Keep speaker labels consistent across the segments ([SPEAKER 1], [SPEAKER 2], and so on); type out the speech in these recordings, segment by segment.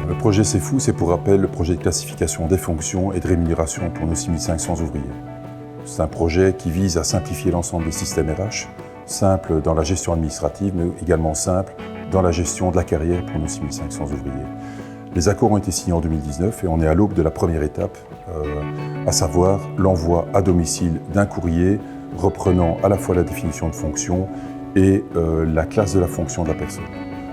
[SPEAKER 1] Le projet C'est Fou, c'est pour rappel le projet de classification des fonctions et de rémunération pour nos 6500 ouvriers. C'est un projet qui vise à simplifier l'ensemble des systèmes RH, simple dans la gestion administrative, mais également simple dans la gestion de la carrière pour nos 6500 ouvriers. Les accords ont été signés en 2019 et on est à l'aube de la première étape, à savoir l'envoi à domicile d'un courrier reprenant à la fois la définition de fonction et la classe de la fonction de la personne.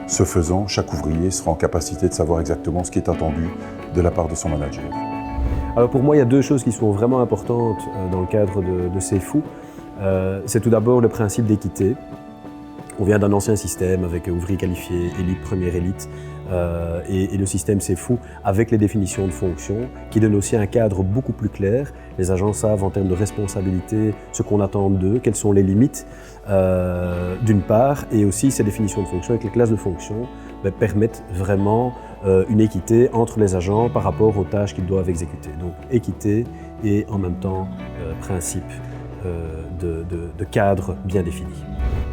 [SPEAKER 1] Ce faisant, chaque ouvrier sera en capacité de savoir exactement ce qui est attendu de la part de son manager.
[SPEAKER 2] Alors pour moi, il y a deux choses qui sont vraiment importantes dans le cadre de C'est Fou. C'est tout d'abord le principe d'équité. On vient d'un ancien système avec ouvriers qualifiés, élite, première élite, et le système C'est Fou avec les définitions de fonctions qui donne aussi un cadre beaucoup plus clair. Les agents savent en termes de responsabilité ce qu'on attend d'eux, quelles sont les limites d'une part, et aussi ces définitions de fonctions avec les classes de fonctions permettent vraiment une équité entre les agents par rapport aux tâches qu'ils doivent exécuter. Donc équité et en même temps principe de cadre bien défini.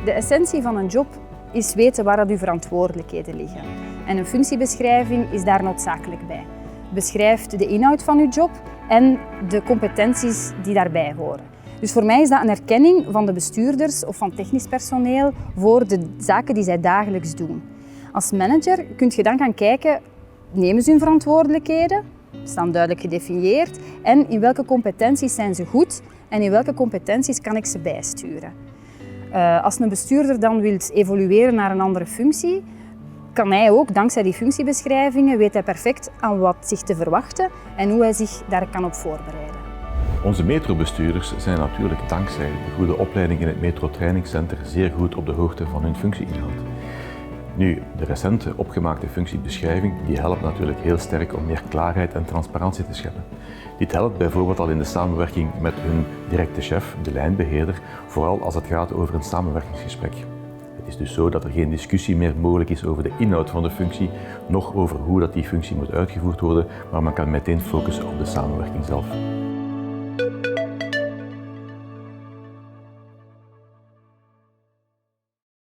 [SPEAKER 3] De essentie van een job is weten waar dat uw verantwoordelijkheden liggen. En een functiebeschrijving is daar noodzakelijk bij. Beschrijft de inhoud van uw job en de competenties die daarbij horen. Dus voor mij is dat een erkenning van de bestuurders of van technisch personeel voor de zaken die zij dagelijks doen. Als manager kunt je dan gaan kijken, nemen ze hun verantwoordelijkheden, staan duidelijk gedefinieerd en in welke competenties zijn ze goed en in welke competenties kan ik ze bijsturen. Als een bestuurder dan wil evolueren naar een andere functie, kan hij ook, dankzij die functiebeschrijvingen, weet hij perfect aan wat zich te verwachten en hoe hij zich daar kan op voorbereiden.
[SPEAKER 4] Onze metrobestuurders zijn natuurlijk dankzij de goede opleiding in het Metro Training Center zeer goed op de hoogte van hun functieinhoud. Nu, de recente opgemaakte functiebeschrijving die helpt natuurlijk heel sterk om meer klaarheid en transparantie te scheppen. Dit helpt bijvoorbeeld al in de samenwerking met hun directe chef, de lijnbeheerder, vooral als het gaat over een samenwerkingsgesprek. Het is dus zo dat er geen discussie meer mogelijk is over de inhoud van de functie, noch over hoe die functie moet uitgevoerd worden, maar men kan meteen focussen op de samenwerking zelf.